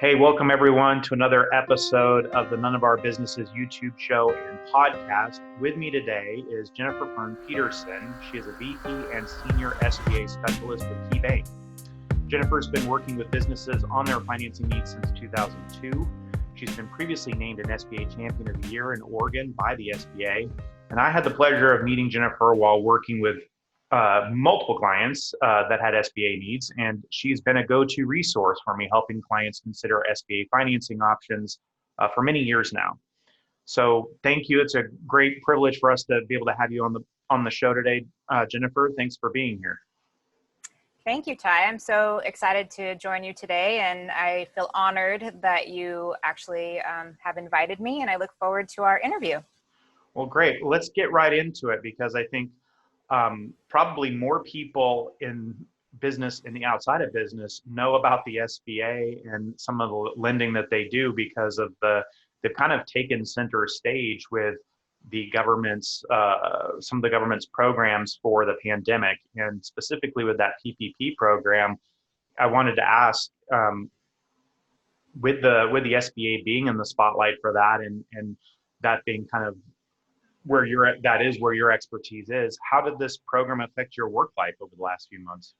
Hey, welcome everyone to another episode of the None of Our Businesses YouTube show and podcast. With me today is Jennifer Fern-Peterson. She is a VP and Senior SBA Specialist with KeyBank. Jennifer's been working with businesses on their financing needs since 2002. She's been previously named an SBA Champion of the Year in Oregon by the SBA. And I had the pleasure of meeting Jennifer while working with multiple clients that had SBA needs, and she's been a go-to resource for me, helping clients consider SBA financing options for many years now. So thank you. It's a great privilege for us to be able to have you on the show today, Jennifer. Thanks for being here. Thank you, Ty. I'm so excited to join you today, and I feel honored that you actually have invited me, and I look forward to our interview. Well, great. Let's get right into it, because I think probably more people in business and the outside of business know about the SBA and some of the lending that they do because of they've kind of taken center stage with the government's, some of the government's programs for the pandemic, and specifically with that PPP program. I wanted to ask, with the SBA being in the spotlight for that, and that being kind of where that is where your expertise is, how did this program affect your work life over the last few months?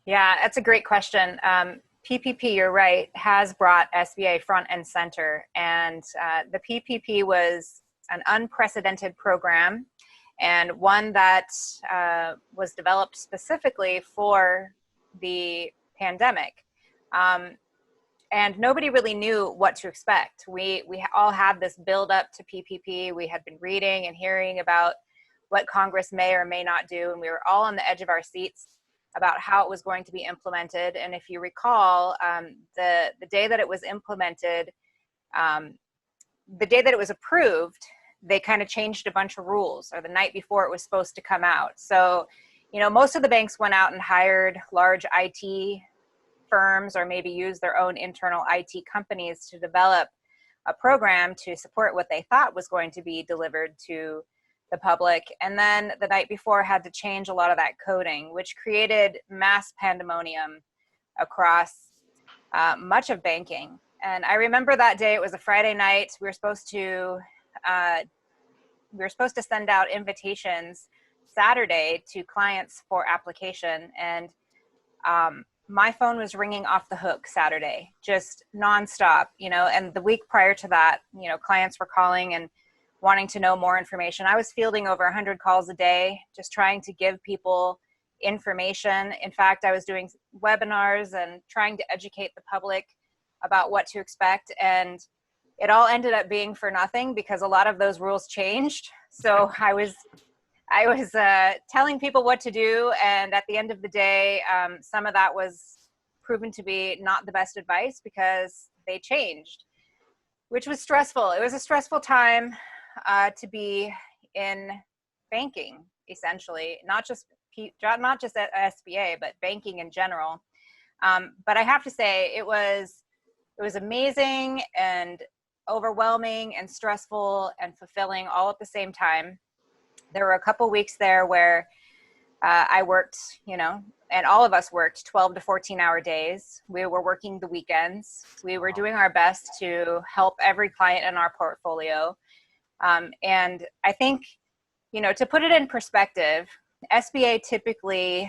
Yeah, that's a great question. PPP, you're right, has brought SBA front and center. And the PPP was an unprecedented program, and one that was developed specifically for the pandemic. And nobody really knew what to expect. We all had this build up to PPP. We had been reading and hearing about what Congress may or may not do, and we were all on the edge of our seats about how it was going to be implemented. And if you recall, the day that it was implemented, the day that it was approved, they kind of changed a bunch of rules, or the night before it was supposed to come out. So, most of the banks went out and hired large IT firms, or maybe use their own internal IT companies to develop a program to support what they thought was going to be delivered to the public. And then the night before had to change a lot of that coding, which created mass pandemonium across much of banking. And I remember that day, it was a Friday night. We were supposed to send out invitations Saturday to clients for application. And my phone was ringing off the hook Saturday, just nonstop, and the week prior to that, clients were calling and wanting to know more information. I was fielding over 100 calls a day, just trying to give people information. In fact, I was doing webinars and trying to educate the public about what to expect. And it all ended up being for nothing, because a lot of those rules changed. So I was telling people what to do, and at the end of the day, some of that was proven to be not the best advice, because they changed, which was stressful. It was a stressful time to be in banking, essentially, not just at SBA, but banking in general. But I have to say, it was amazing and overwhelming and stressful and fulfilling all at the same time. There were a couple weeks there where I worked, and all of us worked 12 to 14-hour days. We were working the weekends. We were doing our best to help every client in our portfolio. And I think, to put it in perspective, SBA typically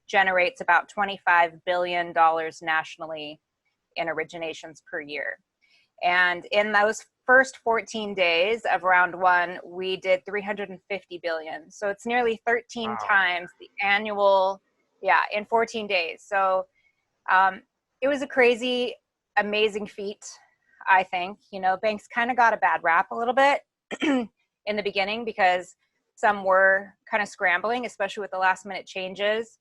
generates about $25 billion nationally in originations per year. And in those first 14 days of round one, we did 350 billion. So it's nearly 13 times the annual, in 14 days. So it was a crazy, amazing feat, I think. Banks kind of got a bad rap a little bit in the beginning, because some were kind of scrambling, especially with the last minute changes.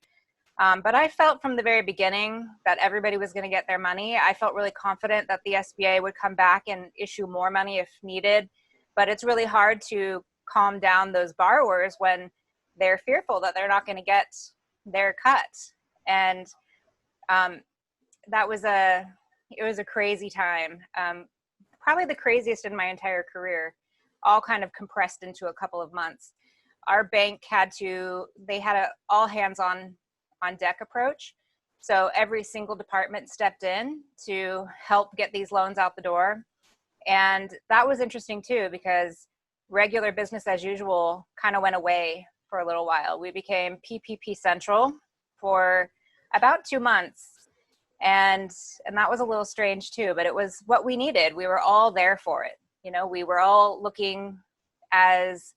But I felt from the very beginning that everybody was going to get their money. I felt really confident that the SBA would come back and issue more money if needed. But it's really hard to calm down those borrowers when they're fearful that they're not going to get their cut. And it was a crazy time. Probably the craziest in my entire career, all kind of compressed into a couple of months. Our bank had an all hands on deck approach. So every single department stepped in to help get these loans out the door. And that was interesting too, because regular business as usual kind of went away for a little while. We became PPP Central for about 2 months. And that was a little strange too, but it was what we needed. We were all there for it. You know, we were all looking as,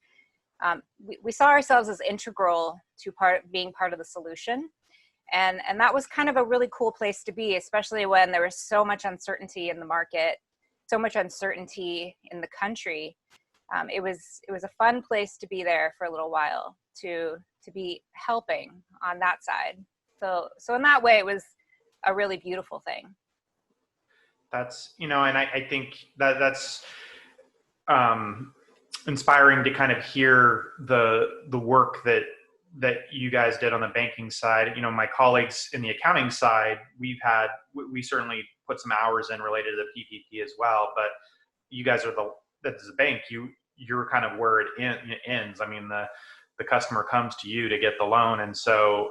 we saw ourselves as integral to being part of the solution. And that was kind of a really cool place to be, especially when there was so much uncertainty in the market, so much uncertainty in the country. It was a fun place to be there for a little while, to be helping on that side. So in that way, it was a really beautiful thing. That's, and I think that's inspiring to kind of hear the work that you guys did on the banking side. My colleagues in the accounting side, we certainly put some hours in related to the PPP as well, but you guys are as a bank, you're kind of where it ends. I mean, the customer comes to you to get the loan. And so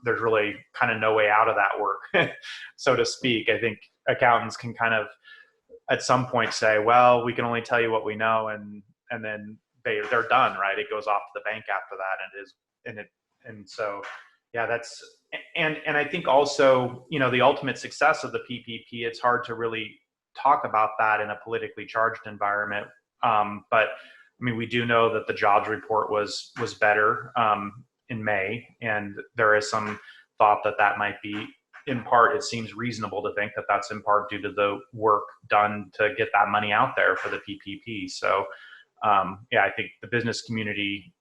there's really kind of no way out of that work, so to speak. I think accountants can kind of at some point say, well, we can only tell you what we know. And then they're done, right? It goes off to the bank after that. And so, yeah, and I think also, the ultimate success of the PPP, it's hard to really talk about that in a politically charged environment. But I mean, we do know that the jobs report was better in May, and there is some thought that might be, in part, it seems reasonable to think that that's in part due to the work done to get that money out there for the PPP. So, yeah, I think the business community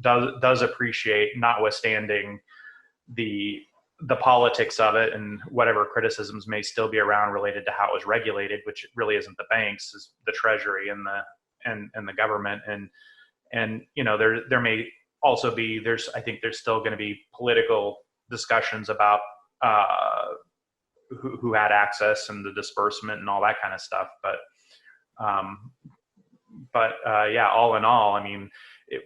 does appreciate, notwithstanding the politics of it and whatever criticisms may still be around related to how it was regulated, which really isn't the banks, is the Treasury and the government. And there may also be, I think there's still going to be political discussions about who had access and the disbursement and all that kind of stuff. But yeah, all in all, I mean,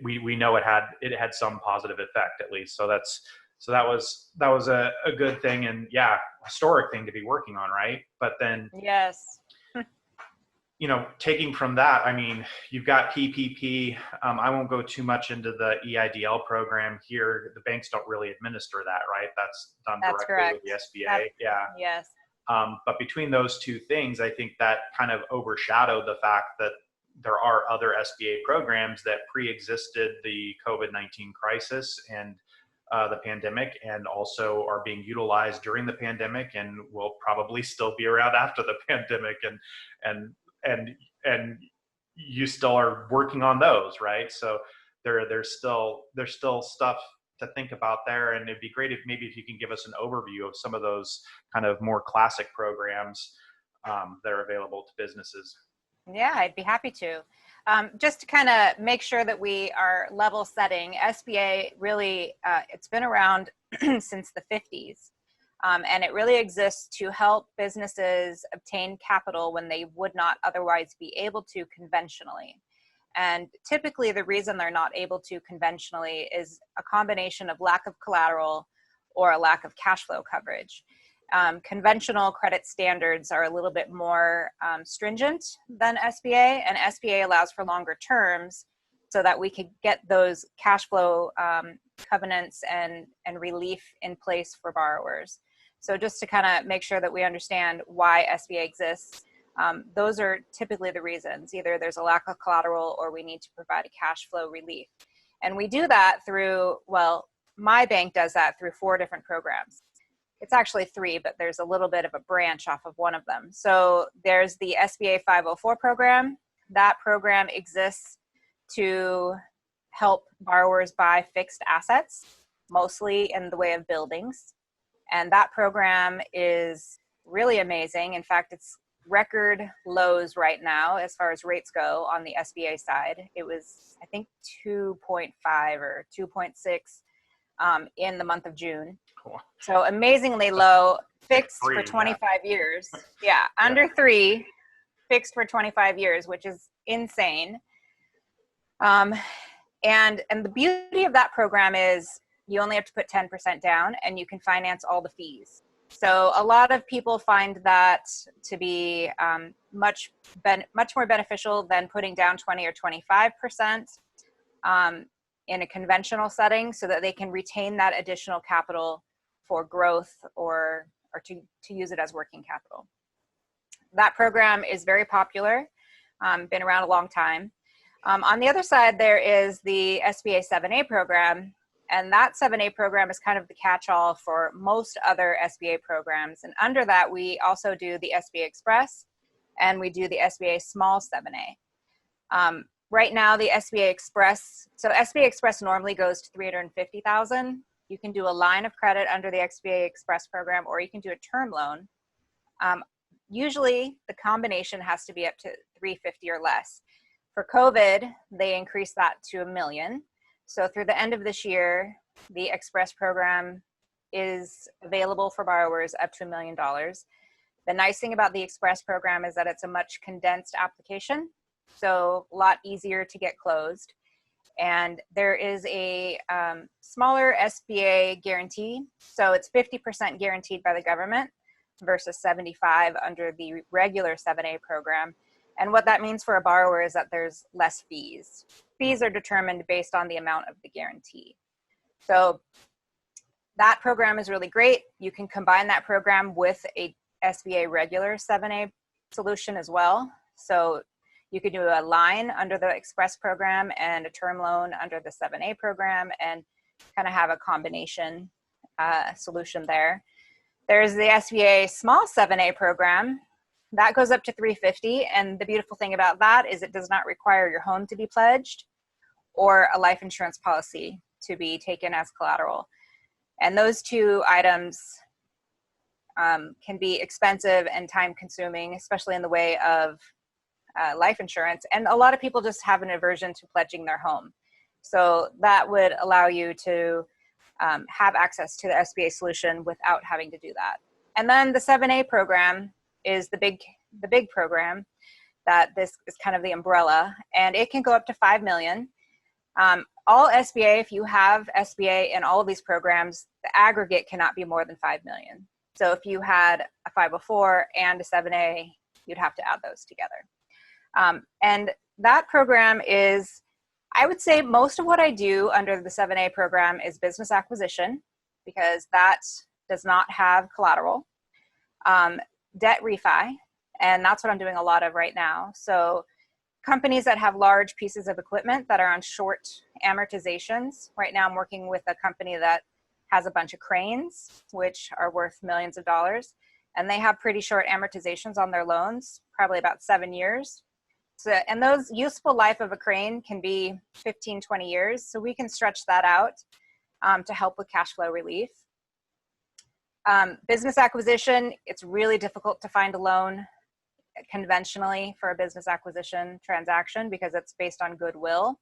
we know it had some positive effect, at least. So that was a good thing, and yeah, historic thing to be working on, right? But then, yes, taking from that, I mean, you've got PPP. I won't go too much into the EIDL program here. The banks don't really administer that, right? That's done directly correct. with the SBA. Yeah. Yes. But between those two things, I think that kind of overshadowed the fact that there are other SBA programs that pre-existed the COVID-19 crisis and the pandemic, and also are being utilized during the pandemic and will probably still be around after the pandemic. And you still are working on those, right? So there's still stuff to think about there. And it'd be great if you can give us an overview of some of those kind of more classic programs that are available to businesses. Yeah, I'd be happy to. Just to kind of make sure that we are level setting, SBA really, it's been around since the 50s. And it really exists to help businesses obtain capital when they would not otherwise be able to conventionally. And typically the reason they're not able to conventionally is a combination of lack of collateral or a lack of cash flow coverage. Conventional credit standards are a little bit more stringent than SBA, and SBA allows for longer terms so that we could get those cash flow covenants and relief in place for borrowers. So just to kind of make sure that we understand why SBA exists, those are typically the reasons. Either there's a lack of collateral or we need to provide a cash flow relief. And we do that through, well, my bank does that through 4 different programs. It's actually 3, but there's a little bit of a branch off of one of them. So there's the SBA 504 program. That program exists to help borrowers buy fixed assets, mostly in the way of buildings. And that program is really amazing. In fact, it's record lows right now as far as rates go on the SBA side. It was, I think, 2.5 or 2.6 in the month of June. Cool. So amazingly low, fixed for 25 years. Yeah, under 3, fixed for 25 years, which is insane. And the beauty of that program is you only have to put 10% down and you can finance all the fees. So a lot of people find that to be much more beneficial than putting down 20 or 25% in a conventional setting, so that they can retain that additional capital for growth or to use it as working capital. That program is very popular, been around a long time. On the other side, there is the SBA 7A program, and that 7A program is kind of the catch-all for most other SBA programs. And under that, we also do the SBA Express, and we do the SBA Small 7A. Right now, the SBA Express, so SBA Express normally goes to $350,000. You can do a line of credit under the SBA Express program, or you can do a term loan. Usually, the combination has to be up to $350,000 or less. For COVID, they increased that to $1 million. So through the end of this year, the Express program is available for borrowers up to $1 million. The nice thing about the Express program is that it's a much condensed application, so a lot easier to get closed. And there is a smaller SBA guarantee. So it's 50% guaranteed by the government versus 75% under the regular 7A program. And what that means for a borrower is that there's less fees. Fees are determined based on the amount of the guarantee. So that program is really great. You can combine that program with a SBA regular 7A solution as well. So you could do a line under the Express program and a term loan under the 7A program, and kind of have a combination solution there. There's the SBA Small 7A program. That goes up to $350,000, and the beautiful thing about that is it does not require your home to be pledged or a life insurance policy to be taken as collateral. And those two items can be expensive and time consuming, especially in the way of life insurance. And a lot of people just have an aversion to pledging their home. So that would allow you to have access to the SBA solution without having to do that. And then the 7A program is the big program that this is kind of the umbrella, and it can go up to $5 million. All SBA, if you have SBA in all of these programs, the aggregate cannot be more than $5 million. So if you had a 504 and a 7A, you'd have to add those together. And that program is, I would say most of what I do under the 7A program is business acquisition, because that does not have collateral. Debt refi, and that's what I'm doing a lot of right now. So companies that have large pieces of equipment that are on short amortizations. Right now I'm working with a company that has a bunch of cranes, which are worth millions of dollars, and they have pretty short amortizations on their loans, probably about 7 years. So, and those useful life of a crane can be 15, 20 years. So we can stretch that out to help with cash flow relief. Business acquisition, it's really difficult to find a loan conventionally for a business acquisition transaction because it's based on goodwill,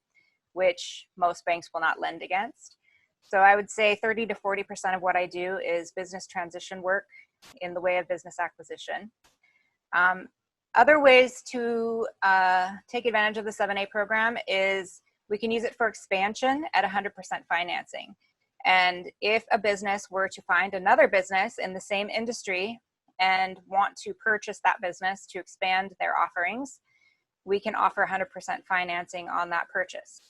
which most banks will not lend against. So I would say 30 to 40% of what I do is business transition work in the way of business acquisition. Other ways to take advantage of the 7A program is we can use it for expansion at 100% financing. And if a business were to find another business in the same industry and want to purchase that business to expand their offerings, we can offer 100% financing on that purchase.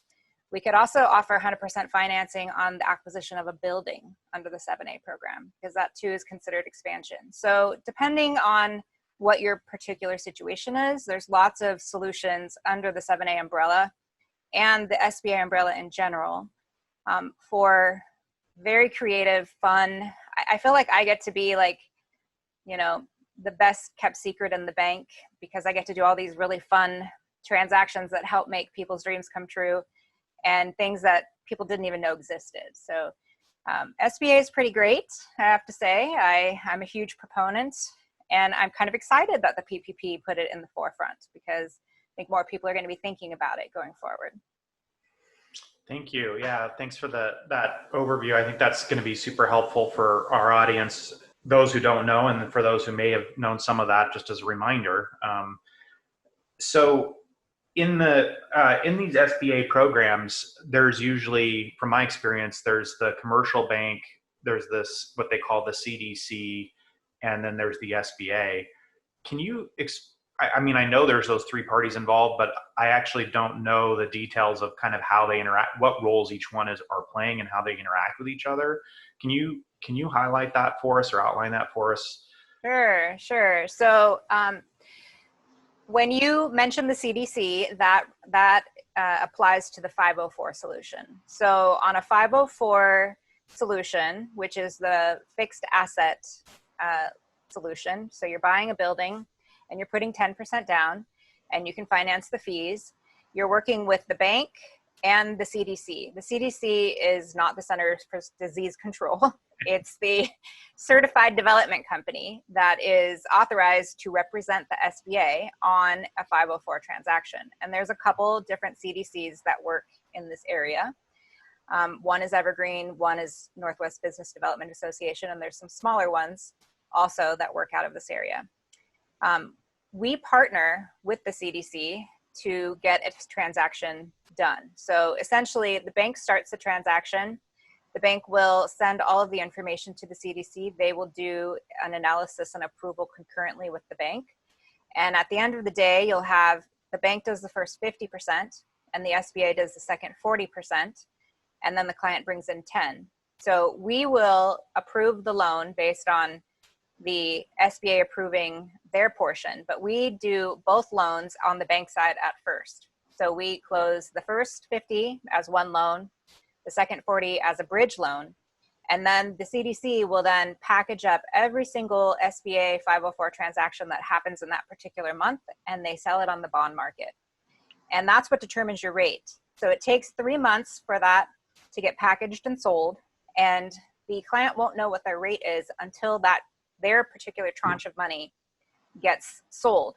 We could also offer 100% financing on the acquisition of a building under the 7A program, because that too is considered expansion. So depending on what your particular situation is, there's lots of solutions under the 7A umbrella and the SBA umbrella in general for very creative, fun. I feel like I get to be like, you know, the best kept secret in the bank, because I get to do all these really fun transactions that help make people's dreams come true and things that people didn't even know existed. So SBA is pretty great, I have to say. I'm a huge proponent, and I'm kind of excited that the PPP put it in the forefront, because I think more people are going to be thinking about it going forward. Thank you. Yeah, thanks for that overview. I think that's going to be super helpful for our audience, those who don't know, and for those who may have known some of that, just as a reminder. So in these SBA programs, there's usually, from my experience, there's the commercial bank, there's this what they call the CDC, and then there's the SBA. Can you I mean, I know there's those three parties involved, but I actually don't know the details of kind of how they interact, what roles each one are playing, and how they interact with each other. Can you highlight that for us or outline that for us? Sure. So when you mention the CDC, that applies to the 504 solution. So on a 504 solution, which is the fixed asset solution, so you're buying a building and you're putting 10% down and you can finance the fees. You're working with the bank and the CDC. The CDC is not the Centers for Disease Control. It's the certified development company that is authorized to represent the SBA on a 504 transaction. And there's a couple different CDCs that work in this area. One is Evergreen, one is Northwest Business Development Association, and there's some smaller ones also that work out of this area. We partner with the CDC to get a transaction done. So essentially, the bank starts the transaction. The bank will send all of the information to the CDC. They will do an analysis and approval concurrently with the bank. And at the end of the day, you'll have the bank does the first 50% and the SBA does the second 40%. And then the client brings in 10. So we will approve the loan based on the SBA approving their portion, but we do both loans on the bank side at first. So we close the first 50 as one loan, the second 40 as a bridge loan, and then the CDC will then package up every single SBA 504 transaction that happens in that particular month, and they sell it on the bond market. And that's what determines your rate. So it takes 3 months for that to get packaged and sold, and the client won't know what their rate is until their particular tranche of money gets sold.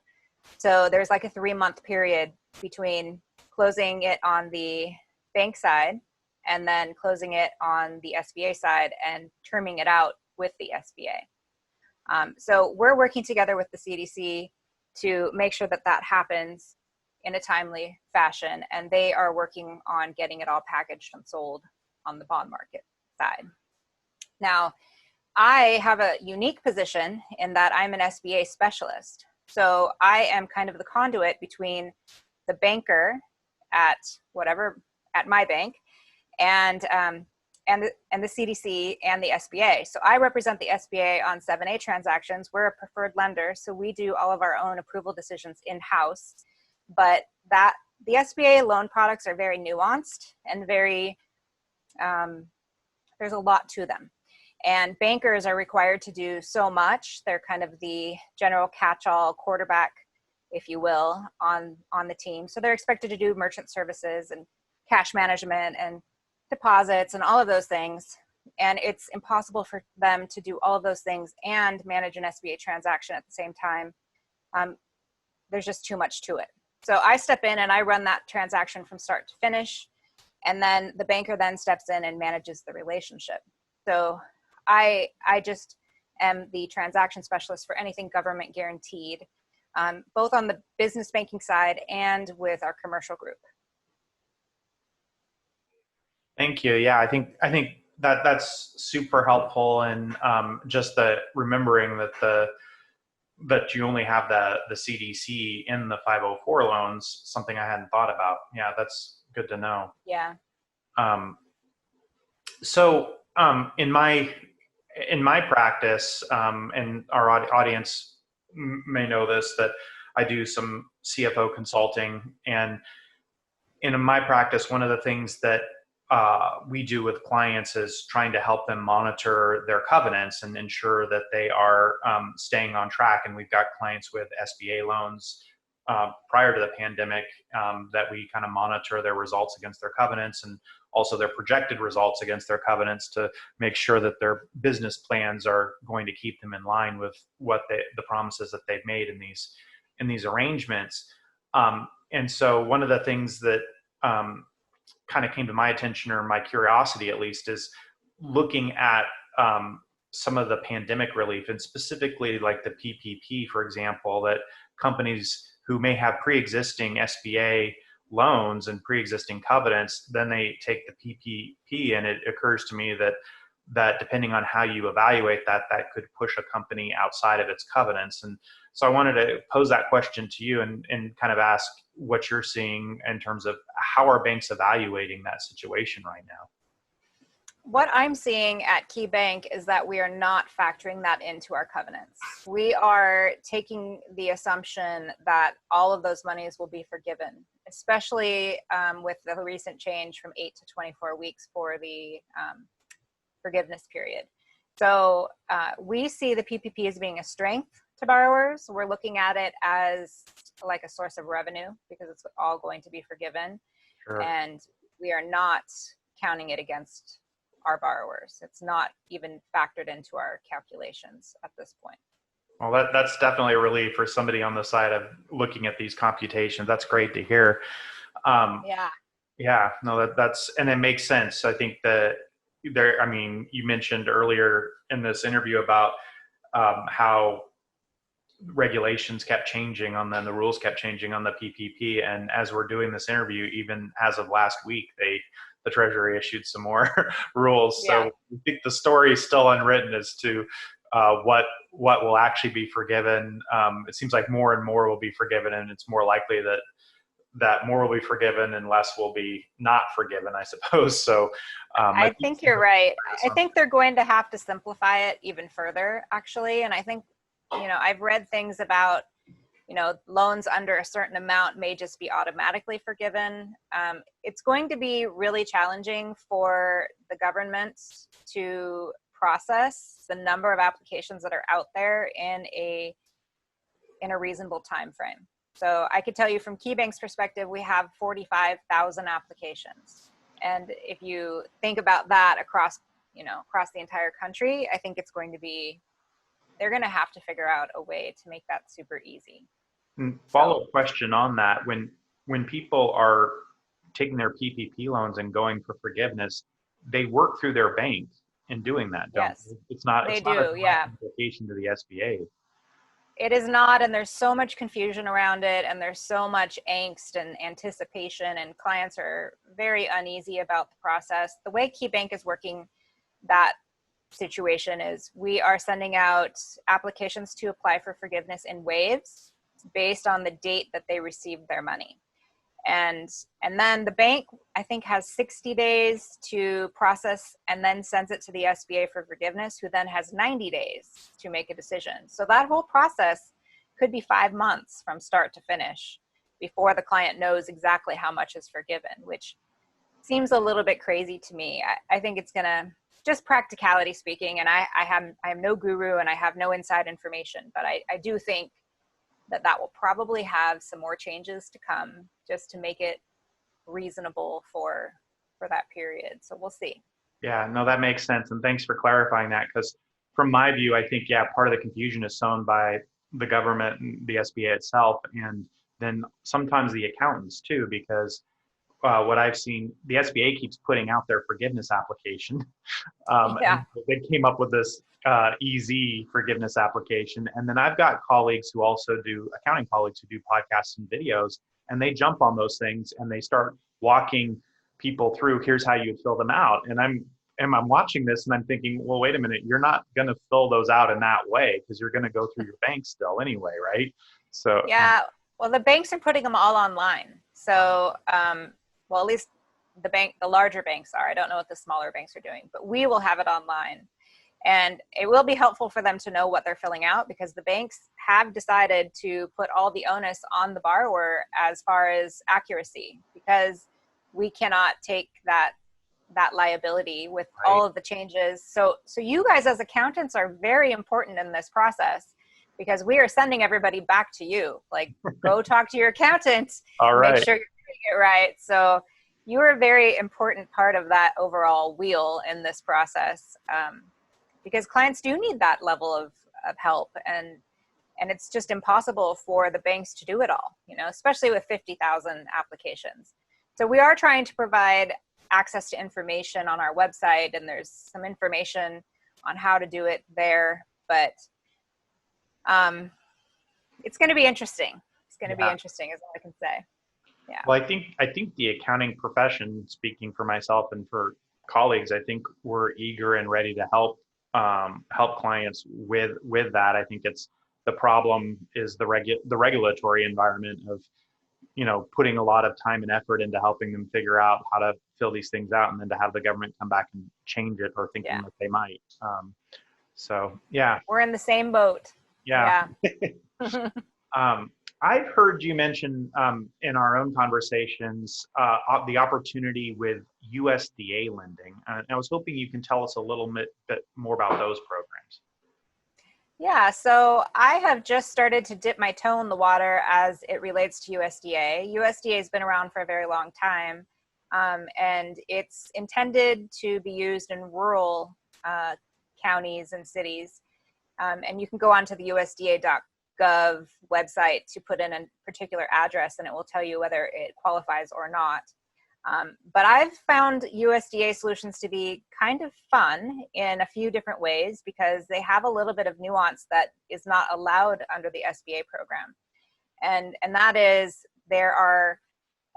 So there's like a 3-month period between closing it on the bank side and then closing it on the SBA side and terming it out with the SBA. So we're working together with the CDC to make sure that that happens in a timely fashion, and they are working on getting it all packaged and sold on the bond market side. Now, I have a unique position in that I'm an SBA specialist. So I am kind of the conduit between the banker at my bank and the CDC and the SBA. So I represent the SBA on 7A transactions. We're a preferred lender, so we do all of our own approval decisions in-house. But the SBA loan products are very nuanced and very, there's a lot to them. And bankers are required to do so much. They're kind of the general catch-all quarterback, if you will, on the team. So they're expected to do merchant services and cash management and deposits and all of those things. And it's impossible for them to do all of those things and manage an SBA transaction at the same time. There's just too much to it. So I step in and I run that transaction from start to finish. And then the banker then steps in and manages the relationship. So I just am the transaction specialist for anything government guaranteed, both on the business banking side and with our commercial group. Thank you. Yeah, I think that's super helpful, and just the remembering that you only have the CDC in the 504 loans, something I hadn't thought about. Yeah, that's good to know. Yeah. So in my practice, and our audience may know this, that I do some CFO consulting, and in my practice, one of the things that we do with clients is trying to help them monitor their covenants and ensure that they are staying on track. And we've got clients with SBA loans prior to the pandemic that we kind of monitor their results against their covenants and also their projected results against their covenants to make sure that their business plans are going to keep them in line with what the promises that they've made in these arrangements. And so one of the things that kind of came to my attention, or my curiosity at least, is looking at some of the pandemic relief, and specifically like the PPP, for example, that companies who may have pre-existing SBA loans and pre-existing covenants, then they take the PPP, and it occurs to me that depending on how you evaluate that, that could push a company outside of its covenants. And so I wanted to pose that question to you and kind of ask what you're seeing in terms of how are banks evaluating that situation right now? What I'm seeing at Key Bank is that we are not factoring that into our covenants. We are taking the assumption that all of those monies will be forgiven, especially with the recent change from 8 to 24 weeks for the forgiveness period. So we see the PPP as being a strength to borrowers. We're looking at it as like a source of revenue because it's all going to be forgiven. Sure. And we are not counting it against our borrowers. It's not even factored into our calculations at this point. Well, that's definitely a relief for somebody on the side of looking at these computations. That's great to hear. Yeah, no, that's, and it makes sense. I think that I mean, you mentioned earlier in this interview about how regulations kept changing on them, the rules kept changing on the PPP. And as we're doing this interview, even as of last week, the Treasury issued some more rules. Yeah. So I think the story is still unwritten as to what will actually be forgiven. It seems like more and more will be forgiven, and it's more likely that more will be forgiven and less will be not forgiven, I suppose. So I think you're right. I think they're going to have to simplify it even further, actually. And I think, I've read things about, loans under a certain amount may just be automatically forgiven. It's going to be really challenging for the government to process the number of applications that are out there in a reasonable time frame. So I could tell you from KeyBank's perspective, we have 45,000 applications. And if you think about that across the entire country, I think they're going to have to figure out a way to make that super easy. Follow-up question on that. When people are taking their PPP loans and going for forgiveness, they work through their bank in doing that, don't Yes, they? It's not a application to the SBA. It is not, and there's so much confusion around it, and there's so much angst and anticipation, and clients are very uneasy about the process. The way KeyBank is working that situation is we are sending out applications to apply for forgiveness in waves based on the date that they received their money. And then the bank, I think, has 60 days to process and then sends it to the SBA for forgiveness, who then has 90 days to make a decision. So that whole process could be 5 months from start to finish before the client knows exactly how much is forgiven, which seems a little bit crazy to me. I think it's going to, just practicality speaking, and I am no guru and I have no inside information, but I do think that will probably have some more changes to come just to make it reasonable for that period. So we'll see. Yeah, no, that makes sense. And thanks for clarifying that, because from my view, I think, part of the confusion is sown by the government and the SBA itself, and then sometimes the accountants too, because what I've seen, the SBA keeps putting out their forgiveness application. They came up with this easy forgiveness application. And then I've got colleagues who also accounting colleagues who do podcasts and videos, and they jump on those things and they start walking people through, here's how you fill them out. And I'm watching this and I'm thinking, well, wait a minute, you're not going to fill those out in that way because you're going to go through your bank still anyway, right? So well, the banks are putting them all online. So well, at least the larger banks are. I don't know what the smaller banks are doing, but we will have it online. And it will be helpful for them to know what they're filling out, because the banks have decided to put all the onus on the borrower as far as accuracy, because we cannot take that liability with all of the changes. So you guys as accountants are very important in this process, because we are sending everybody back to you. Like, go talk to your accountant. All right. Make sure you're doing it right. So you are a very important part of that overall wheel in this process, because clients do need that level of help, and it's just impossible for the banks to do it all, especially with 50,000 applications. So we are trying to provide access to information on our website, and there's some information how to do it there, but it's going to be interesting. It's going to be interesting, is all I can say. Yeah. Well, I think the accounting profession, speaking for myself and for colleagues, I think we're eager and ready to help clients with that. I think it's the problem is the regulatory environment of, putting a lot of time and effort into helping them figure out how to fill these things out, and then to have the government come back and change it, or thinking that they might. So yeah, we're in the same boat. Yeah. I've heard you mention in our own conversations the opportunity with USDA lending. I was hoping you can tell us a little bit more about those programs. Yeah, so I have just started to dip my toe in the water as it relates to USDA. USDA has been around for a very long time, and it's intended to be used in rural counties and cities. And you can go onto the USDA.gov website to put in a particular address, and it will tell you whether it qualifies or not. But I've found USDA solutions to be kind of fun in a few different ways, because they have a little bit of nuance that is not allowed under the SBA program. And that is, there are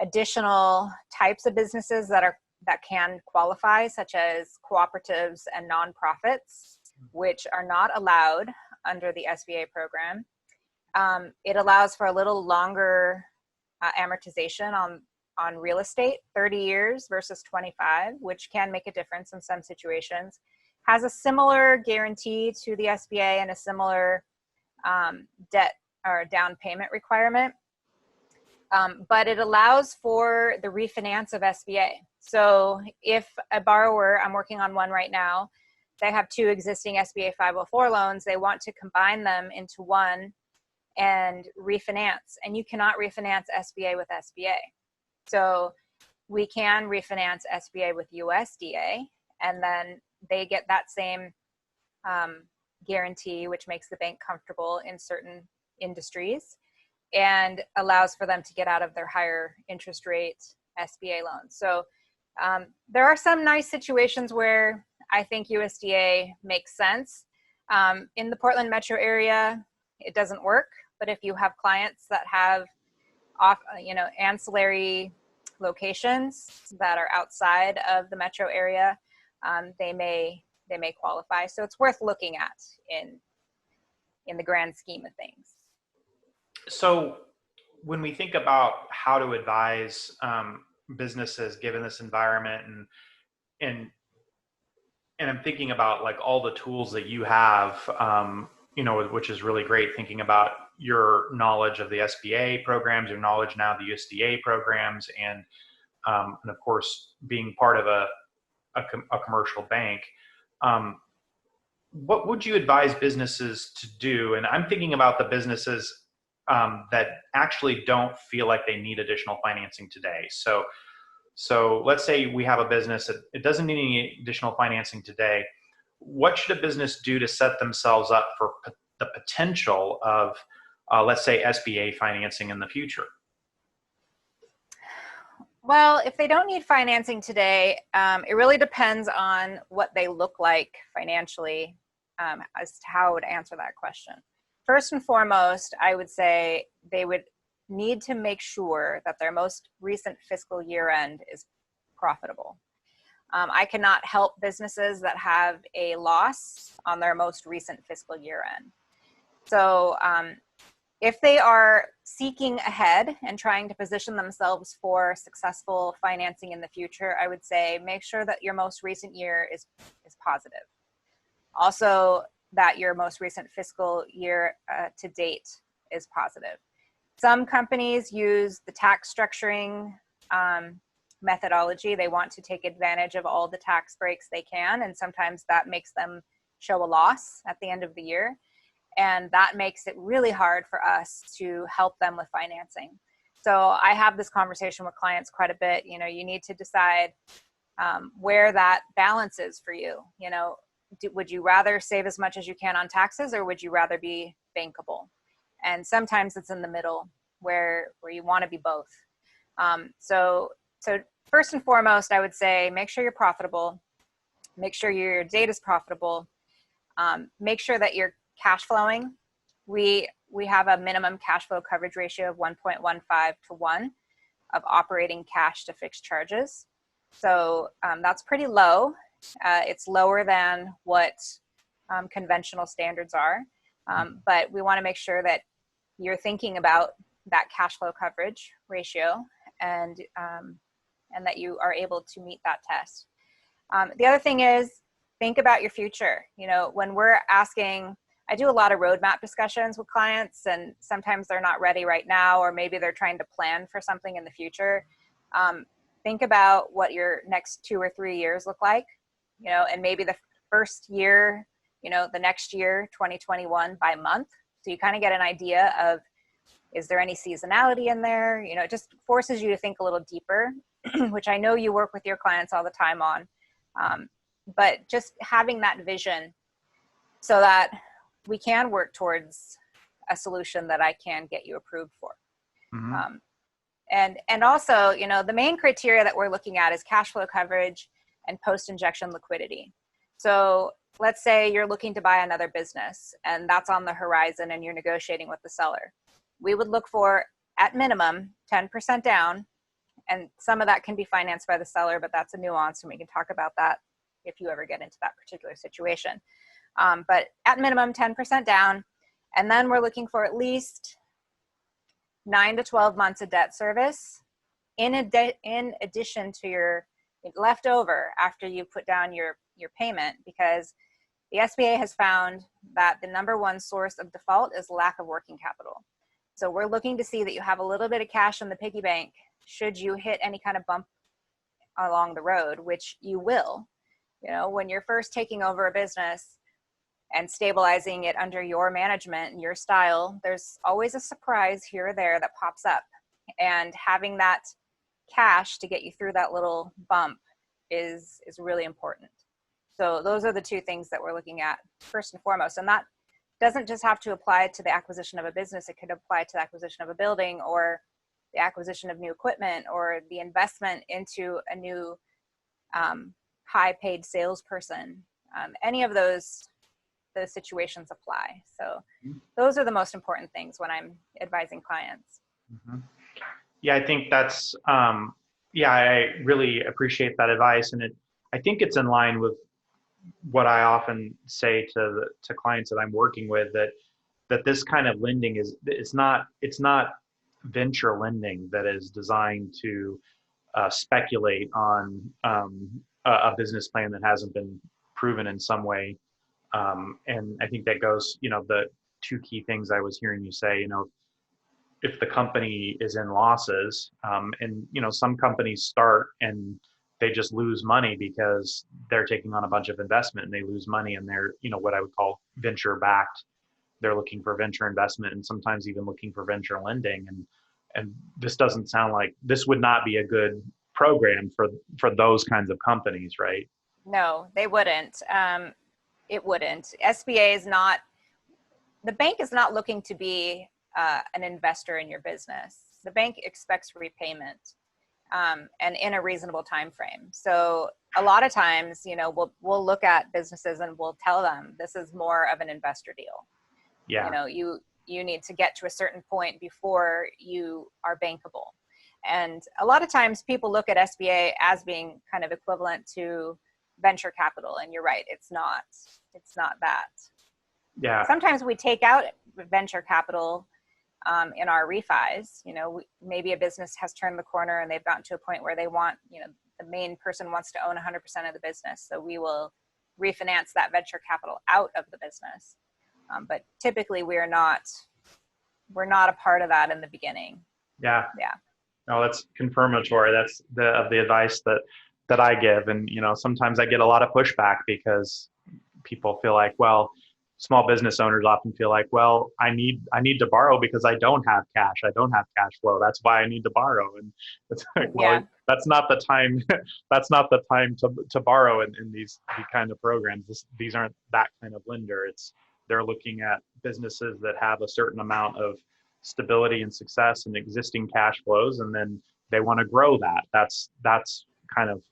additional types of businesses that can qualify, such as cooperatives and nonprofits, which are not allowed under the SBA program. It allows for a little longer amortization on real estate, 30 years versus 25, which can make a difference in some situations. Has a similar guarantee to the SBA and a similar debt or down payment requirement. But it allows for the refinance of SBA. So if a borrower, I'm working on one right now, they have two existing SBA 504 loans, they want to combine them into one and refinance. And you cannot refinance SBA with SBA. So we can refinance SBA with USDA, and then they get that same guarantee, which makes the bank comfortable in certain industries and allows for them to get out of their higher interest rate SBA loans. So there are some nice situations where I think USDA makes sense. In the Portland metro area, it doesn't work, but if you have clients that have ancillary locations that are outside of the metro area, they may qualify. So it's worth looking at in the grand scheme of things. So when we think about how to advise businesses given this environment, and I'm thinking about like all the tools that you have, which is really great, thinking about your knowledge of the SBA programs, your knowledge now of the USDA programs, and of course being part of a commercial bank. What would you advise businesses to do? And I'm thinking about the businesses that actually don't feel like they need additional financing today. So let's say we have a business that it doesn't need any additional financing today. What should a business do to set themselves up for the potential of, let's say, SBA financing in the future? Well, if they don't need financing today, it really depends on what they look like financially as to how I would answer that question. First and foremost, I would say they would need to make sure that their most recent fiscal year end is profitable. I cannot help businesses that have a loss on their most recent fiscal year end. So if they are seeking ahead and trying to position themselves for successful financing in the future, I would say make sure that your most recent year is positive. Also, that your most recent fiscal year to date is positive. Some companies use the tax structuring methodology. They want to take advantage of all the tax breaks they can, and sometimes that makes them show a loss at the end of the year. And that makes it really hard for us to help them with financing. So I have this conversation with clients quite a bit. You need to decide where that balance is for you. Would you rather save as much as you can on taxes, or would you rather be bankable? And sometimes it's in the middle where you want to be both. So first and foremost, I would say make sure you're profitable, make sure your data is profitable, Make sure that you're cash flowing. We have a minimum cash flow coverage ratio of 1.15 to 1 of operating cash to fixed charges. So that's pretty low. It's lower than what conventional standards are. But we want to make sure that you're thinking about that cash flow coverage ratio and that you are able to meet that test. The other thing is, think about your future. When we're asking, I do a lot of roadmap discussions with clients, and sometimes they're not ready right now, or maybe they're trying to plan for something in the future. Think about what your next 2 or 3 years look like, and maybe the first year, the next year, 2021 by month. So you kind of get an idea of, is there any seasonality in there? It just forces you to think a little deeper, which I know you work with your clients all the time on. But just having that vision so that we can work towards a solution that I can get you approved for. Mm-hmm. And also, the main criteria that we're looking at is cash flow coverage and post-injection liquidity. So let's say you're looking to buy another business and that's on the horizon and you're negotiating with the seller. We would look for, at minimum, 10% down. And some of that can be financed by the seller, but that's a nuance, and we can talk about that if you ever get into that particular situation. But at minimum, 10% down. And then we're looking for at least 9 to 12 months of debt service in addition to your leftover after you put down your payment, because the SBA has found that the number one source of default is lack of working capital. So we're looking to see that you have a little bit of cash in the piggy bank should you hit any kind of bump along the road, which you will. When you're first taking over a business and stabilizing it under your management and your style, there's always a surprise here or there that pops up. And having that cash to get you through that little bump is really important. So those are the two things that we're looking at first and foremost. And that doesn't just have to apply to the acquisition of a business. It could apply to the acquisition of a building, or the acquisition of new equipment, or the investment into a new high-paid salesperson. Any of those situations apply. So those are the most important things when I'm advising clients. Mm-hmm. Yeah, I think that's, I really appreciate that advice. And I think it's in line with what I often say to clients that I'm working with, that this kind of lending it's not venture lending that is designed to speculate on a business plan that hasn't been proven in some way. And I think that goes, the two key things I was hearing you say, if the company is in losses, and some companies start and they just lose money because they're taking on a bunch of investment and they lose money, and they're what I would call venture backed. They're looking for venture investment and sometimes even looking for venture lending, and this doesn't sound like this would not be a good program for those kinds of companies, right? No, they wouldn't. It wouldn't. SBA is not, the bank is not looking to be an investor in your business. The bank expects repayment, and in a reasonable time frame. So a lot of times, we'll look at businesses and we'll tell them this is more of an investor deal. Yeah. You need to get to a certain point before you are bankable. And a lot of times people look at SBA as being kind of equivalent to venture capital. And you're right, it's not that. Yeah. Sometimes we take out venture capital in our refis. Maybe a business has turned the corner and they've gotten to a point where they want, the main person wants to own 100% of the business. So we will refinance that venture capital out of the business. But typically we're not a part of that in the beginning. Yeah. Yeah. No, that's confirmatory. That's the advice that I give. And, sometimes I get a lot of pushback because people feel like, well, small business owners often feel like, well, I need to borrow because I don't have cash. I don't have cash flow. That's why I need to borrow. And it's like, well, that's not the time. That's not the time to borrow in these kind of programs. These aren't that kind of lender. They're looking at businesses that have a certain amount of stability and success and existing cash flows, and then they want to grow that. That's kind of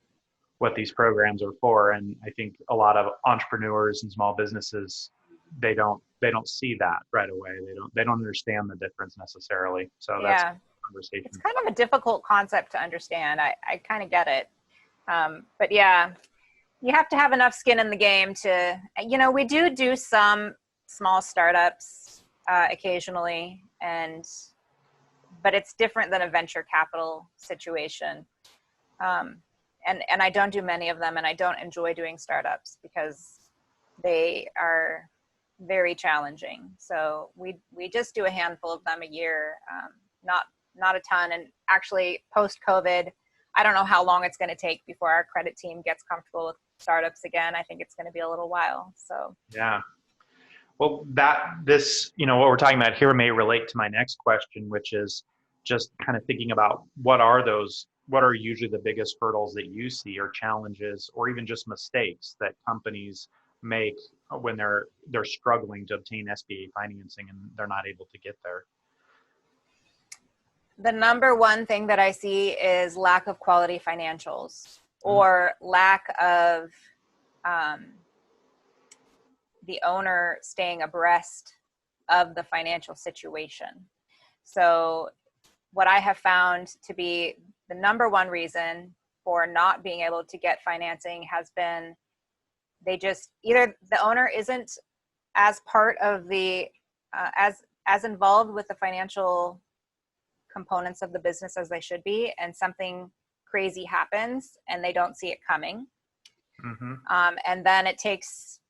what these programs are for. And I think a lot of entrepreneurs and small businesses, they don't see that right away. They don't understand the difference necessarily. So that's a Yeah. conversation. It's kind of a difficult concept to understand. I kind of get it. But yeah, you have to have enough skin in the game to, we do some small startups occasionally, but it's different than a venture capital situation. And I don't do many of them, and I don't enjoy doing startups because they are very challenging. So we just do a handful of them a year, not a ton. And actually, post COVID, I don't know how long it's going to take before our credit team gets comfortable with startups again. I think it's going to be a little while. So Yeah. Well, what we're talking about here may relate to my next question, which is just kind of thinking about what are usually the biggest hurdles that you see, or challenges, or even just mistakes that companies make when they're struggling to obtain SBA financing and they're not able to get there. the number one thing that I see is lack of quality financials, or lack of the owner staying abreast of the financial situation. So what I have found to be the number one reason for not being able to get financing has been either the owner isn't as part of the as involved with the financial components of the business as they should be, and something crazy happens and they don't see it coming. Mm-hmm. And then it takes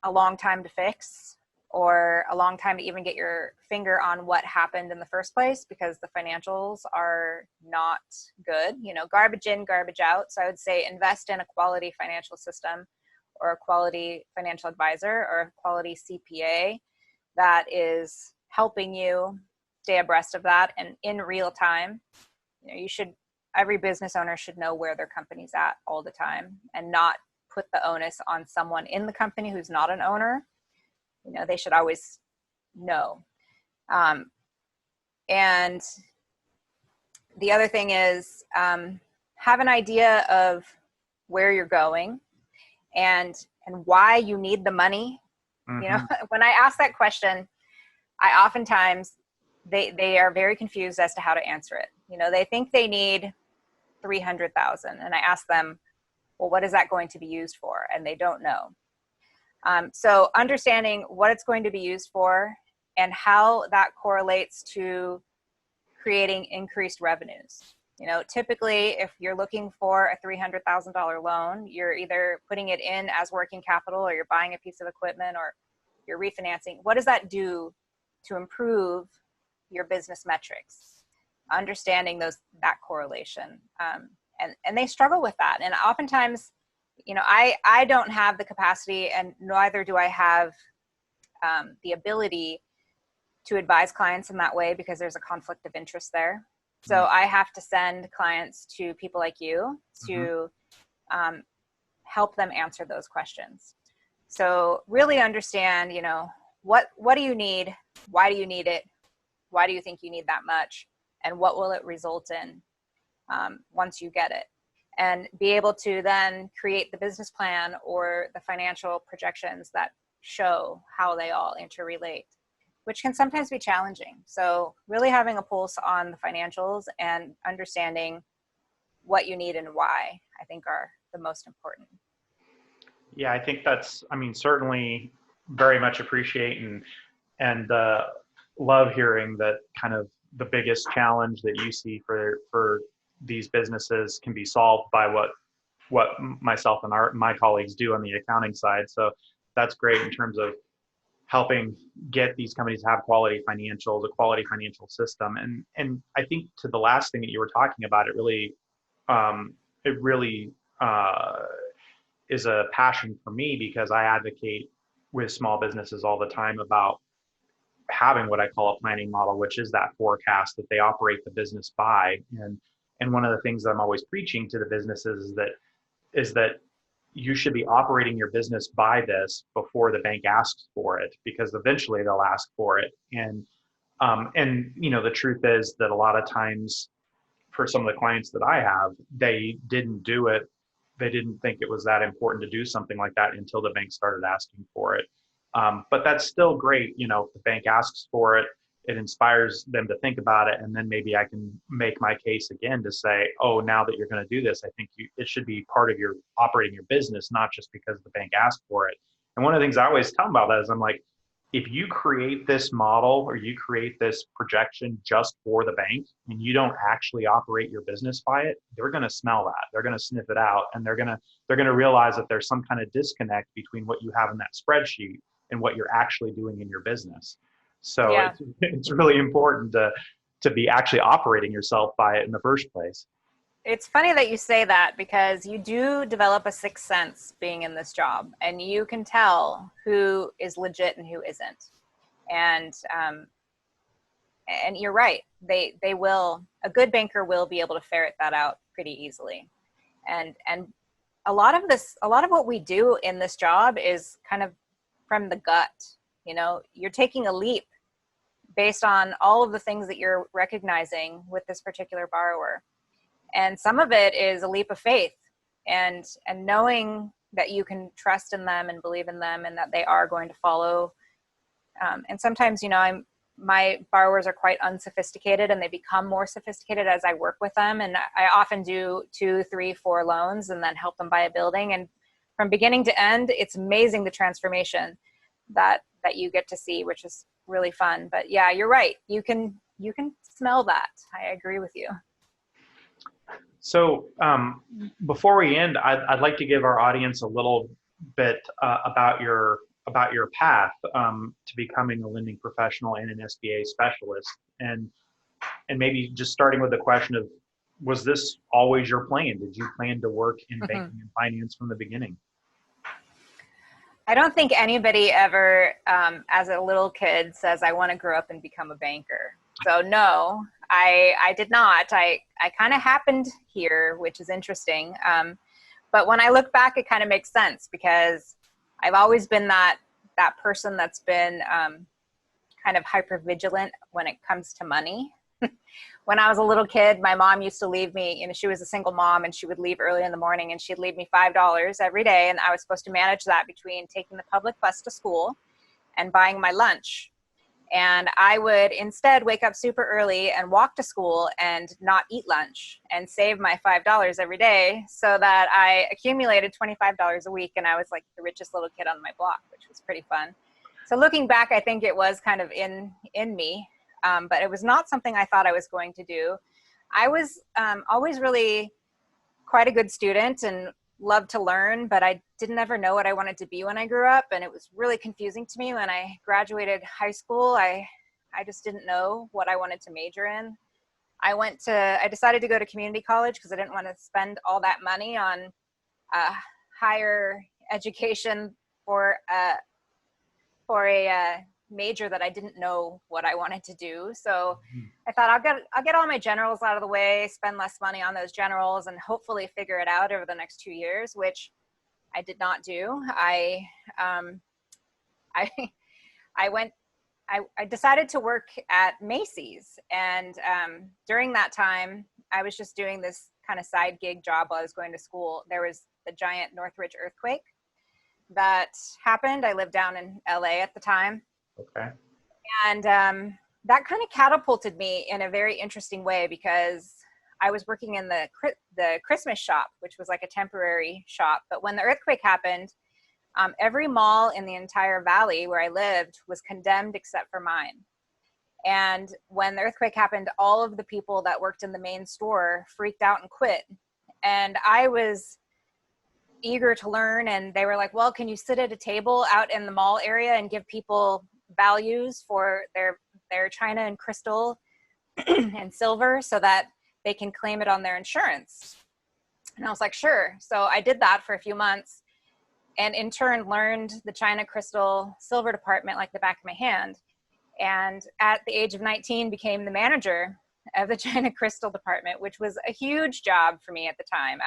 a long time to fix, or a long time to even get your finger on what happened in the first place, because the financials are not good, garbage in, garbage out. So I would say invest in a quality financial system, or a quality financial advisor, or a quality CPA that is helping you stay abreast of that and in real time. Every business owner should know where their company's at all the time, and not put the onus on someone in the company who's not an owner. They should always know. And the other thing is, have an idea of where you're going and why you need the money. Mm-hmm. When I ask that question, I oftentimes, they are very confused as to how to answer it. They think they need 300,000, and I ask them, well, what is that going to be used for? And they don't know. So understanding what it's going to be used for and how that correlates to creating increased revenues. Typically, if you're looking for a $300,000 loan, you're either putting it in as working capital, or you're buying a piece of equipment, or you're refinancing. What does that do to improve your business metrics? Understanding that correlation. And they struggle with that. And oftentimes, I don't have the capacity, and neither do I have the ability to advise clients in that way, because there's a conflict of interest there. So I have to send clients to people like you to help them answer those questions. So really understand, what do you need? Why do you need it? Why do you think you need that much? And what will it result in once you get it? And be able to then create the business plan or the financial projections that show how they all interrelate, which can sometimes be challenging. So really having a pulse on the financials and understanding what you need and why, I think, are the most important. Yeah, I think certainly very much appreciate and love hearing that kind of the biggest challenge that you see for these businesses can be solved by what myself and my colleagues do on the accounting side. So that's great in terms of helping get these companies to have quality financials, a quality financial system. And I think to the last thing that you were talking about, it really is a passion for me, because I advocate with small businesses all the time about having what I call a planning model, which is that forecast that they operate the business by. And one of the things that I'm always preaching to the businesses is that you should be operating your business by this before the bank asks for it, because eventually they'll ask for it. And the truth is that a lot of times for some of the clients that I have, they didn't do it they didn't think it was that important to do something like that until the bank started asking for it. But that's still great. You know, if the bank asks for it, it inspires them to think about it. And then maybe I can make my case again to say, oh, now that you're going to do this, I think it should be part of your operating your business, not just because the bank asked for it. And one of the things I always tell them about that is I'm like, if you create this model or you create this projection just for the bank and you don't actually operate your business by it, they're going to smell that. They're going to sniff it out, and they're going to realize that there's some kind of disconnect between what you have in that spreadsheet and what you're actually doing in your business. So Yeah. it's really important to be actually operating yourself by it in the first place. It's funny that you say that, because you do develop a sixth sense being in this job, and you can tell who is legit and who isn't. And you're right. They will, a good banker will be able to ferret that out pretty easily. And a lot of what we do in this job is kind of from the gut. You know, you're taking a leap based on all of the things that you're recognizing with this particular borrower. And some of it is a leap of faith, and knowing that you can trust in them and believe in them and that they are going to follow. And sometimes, you know, my borrowers are quite unsophisticated, and they become more sophisticated as I work with them. And I often do 2, 3, 4 loans and then help them buy a building. And from beginning to end, it's amazing the transformation that you get to see, which is really fun. But yeah, you're right. You can smell that. I agree with you. So before we end, I'd like to give our audience a little bit about your path to becoming a lending professional and an SBA specialist, and maybe just starting with the question of, was this always your plan? Did you plan to work in banking and finance from the beginning? I don't think anybody ever, as a little kid, says, I want to grow up and become a banker. So no, I did not. I kind of happened here, which is interesting. But when I look back, it kind of makes sense, because I've always been that person that's been kind of hypervigilant when it comes to money. When I was a little kid, my mom used to leave me, you know, she was a single mom, and she would leave early in the morning, and she'd leave me $5 every day. And I was supposed to manage that between taking the public bus to school and buying my lunch. And I would instead wake up super early and walk to school and not eat lunch and save my $5 every day, so that I accumulated $25 a week. And I was like the richest little kid on my block, which was pretty fun. So looking back, I think it was kind of in me, but it was not something I thought I was going to do. I was always really quite a good student and loved to learn, but I didn't ever know what I wanted to be when I grew up. And it was really confusing to me when I graduated high school. I just didn't know what I wanted to major in. I decided to go to community college because I didn't want to spend all that money on higher education for a major that I didn't know what I wanted to do. So I thought I'll get all my generals out of the way, spend less money on those generals, and hopefully figure it out over the next 2 years, which I did not do. I decided to work at Macy's, and during that time, I was just doing this kind of side gig job while I was going to school. There was the giant Northridge earthquake that happened. I lived down in LA at the time. Okay. And that kind of catapulted me in a very interesting way, because I was working in the Christmas shop, which was like a temporary shop. But when the earthquake happened, every mall in the entire valley where I lived was condemned except for mine. And when the earthquake happened, all of the people that worked in the main store freaked out and quit. And I was eager to learn, and they were like, well, can you sit at a table out in the mall area and give people values for their china and crystal and silver so that they can claim it on their insurance? And I was like, sure. So I did that for a few months, and in turn learned the china, crystal, silver department like the back of my hand. And at the age of 19 became the manager of the china crystal department, which was a huge job for me at the time.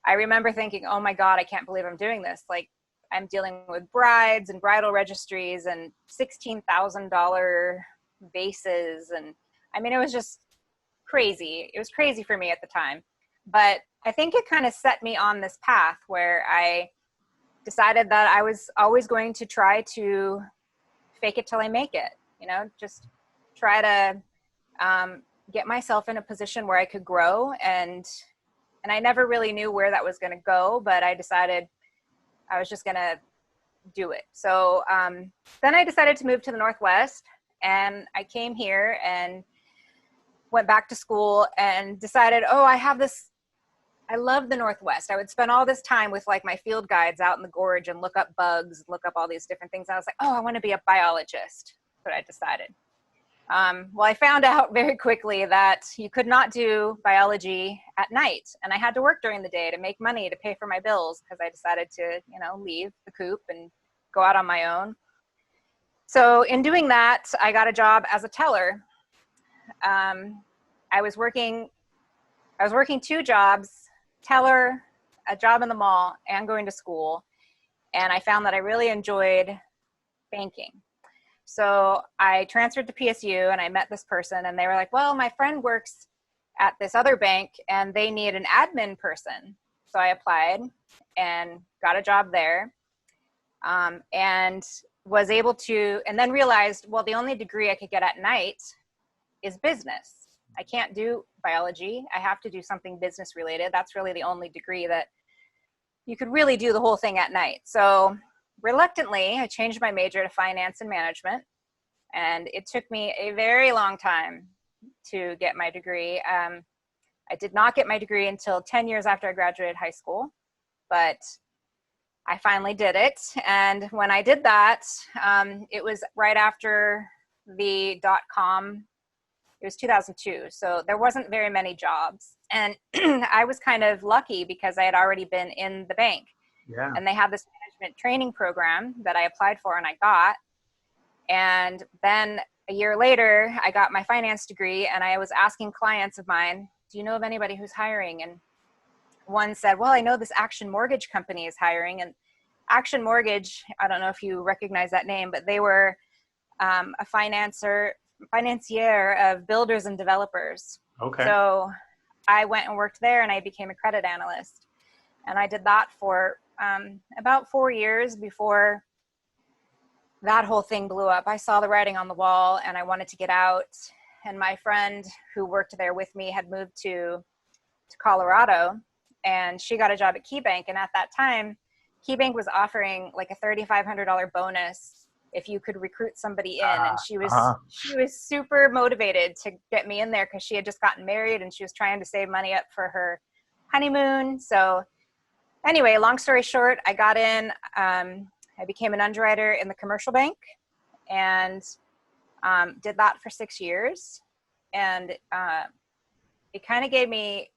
I remember thinking, oh my God, I can't believe I'm doing this. Like, I'm dealing with brides and bridal registries and $16,000 vases. And I mean, it was just crazy. It was crazy for me at the time. But I think it kind of set me on this path where I decided that I was always going to try to fake it till I make it, just try to get myself in a position where I could grow. And I never really knew where that was going to go, but I decided I was just going to do it. So then I decided to move to the Northwest, and I came here and went back to school and decided, I love the Northwest. I would spend all this time with like my field guides out in the gorge and look up bugs, look up all these different things. I was like, I want to be a biologist. That's what I decided. Well, I found out very quickly that you could not do biology at night, and I had to work during the day to make money to pay for my bills, because I decided to, leave the coop and go out on my own. So in doing that, I got a job as a teller. I was working 2 jobs, teller, a job in the mall, and going to school. And I found that I really enjoyed banking. So I transferred to PSU, and I met this person, and they were like, well, my friend works at this other bank and they need an admin person. So I applied and got a job there, and was able to, and then realized, well, the only degree I could get at night is business. I can't do biology. I have to do something business related. That's really the only degree that you could really do the whole thing at night. So reluctantly, I changed my major to finance and management. And it took me a very long time to get my degree. I did not get my degree until 10 years after I graduated high school, but I finally did it. And when I did that, it was right after the .com. It was 2002, so there wasn't very many jobs. And I was kind of lucky because I had already been in the bank. Yeah. And they had this management training program that I applied for and I got. And then a year later, I got my finance degree, and I was asking clients of mine, do you know of anybody who's hiring? And one said, well, I know this Action Mortgage company is hiring. And Action Mortgage, I don't know if you recognize that name, but they were a financier of builders and developers. Okay. So I went and worked there, and I became a credit analyst. And I did that for about 4 years before that whole thing blew up. I saw the writing on the wall, and I wanted to get out. And my friend who worked there with me had moved to Colorado, and she got a job at KeyBank. And at that time, KeyBank was offering like a $3,500 bonus if you could recruit somebody in. And she was super motivated to get me in there because she had just gotten married and she was trying to save money up for her honeymoon. So anyway, long story short, I got in. I became an underwriter in the commercial bank, and did that for 6 years. And it kind of gave me,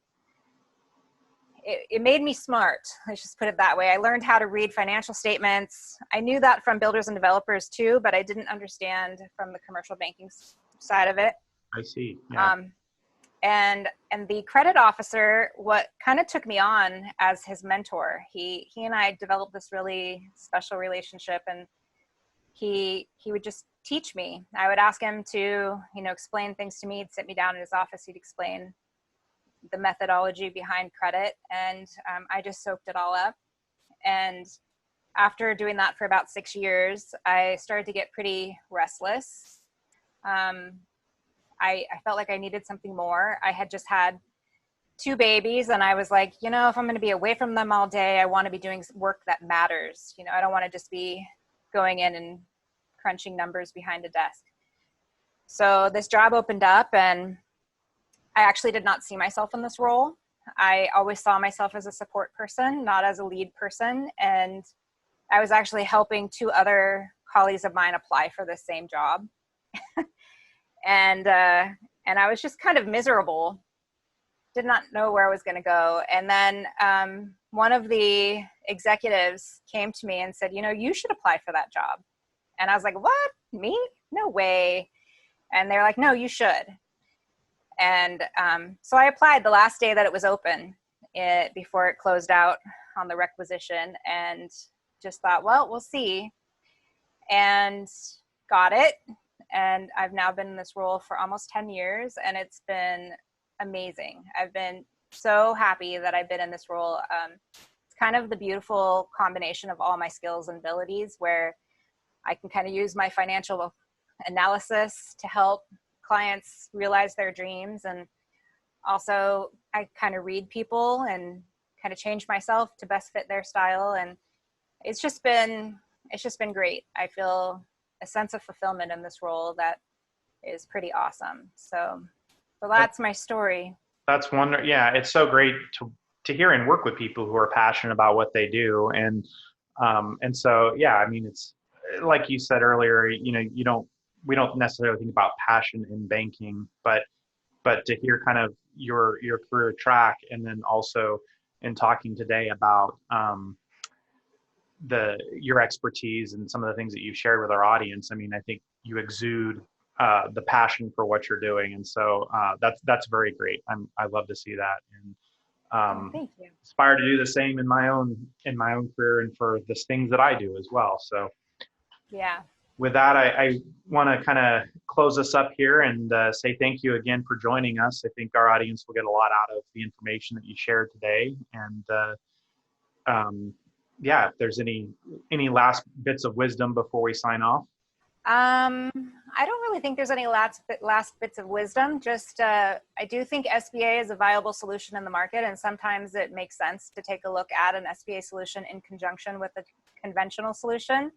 it made me smart. Let's just put it that way. I learned how to read financial statements. I knew that from builders and developers too, but I didn't understand from the commercial banking side of it. I see. Yeah. And the credit officer, what kind of took me on as his mentor, he and I developed this really special relationship, and he would just teach me. I would ask him to, explain things to me. He'd sit me down in his office. He'd explain the methodology behind credit, and I just soaked it all up. And after doing that for about 6 years, I started to get pretty restless. I felt like I needed something more. I had just had 2 babies, and I was like, if I'm going to be away from them all day, I want to be doing work that matters. I don't want to just be going in and crunching numbers behind a desk. So this job opened up, and I actually did not see myself in this role. I always saw myself as a support person, not as a lead person. And I was actually helping 2 other colleagues of mine apply for the same job. And I was just kind of miserable. Did not know where I was going to go. And then one of the executives came to me and said, you should apply for that job. And I was like, what? Me? No way. And they're like, no, you should. And so I applied the last day that it was open, before it closed out on the requisition, and just thought, well, we'll see. And got it. And I've now been in this role for almost 10 years, and it's been amazing. I've been so happy that I've been in this role. It's kind of the beautiful combination of all my skills and abilities, where I can kind of use my financial analysis to help clients realize their dreams. And also I kind of read people and kind of change myself to best fit their style. And it's just been great. I feel a sense of fulfillment in this role that is pretty awesome. So that's my story. That's wonderful. Yeah, it's so great to hear and work with people who are passionate about what they do. And so, yeah, I mean, it's like you said earlier, you know, we don't necessarily think about passion in banking, but to hear kind of your career track, and then also in talking today about your expertise and some of the things that you've shared with our audience. I mean, I think you exude the passion for what you're doing, and so that's very great. I love to see that, and thank you. Aspire to do the same in my own career and for the things that I do as well. So yeah. With that, I want to kind of close us up here and say thank you again for joining us. I think our audience will get a lot out of the information that you shared today. And yeah, if there's any last bits of wisdom before we sign off. I don't really think there's any last bits of wisdom. Just I do think SBA is a viable solution in the market, and sometimes it makes sense to take a look at an SBA solution in conjunction with a conventional solution,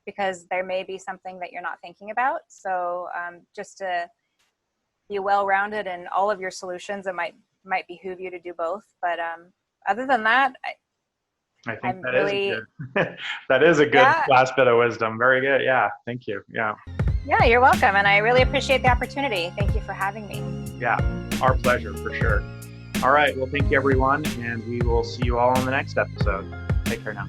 because there may be something that you're not thinking about. So just to be well-rounded in all of your solutions, it might behoove you to do both. But other than that, I think that is a good last bit of wisdom. Very good. Yeah. Thank you. Yeah. Yeah, you're welcome. And I really appreciate the opportunity. Thank you for having me. Yeah, our pleasure for sure. All right. Well, thank you everyone. And we will see you all on the next episode. Take care now.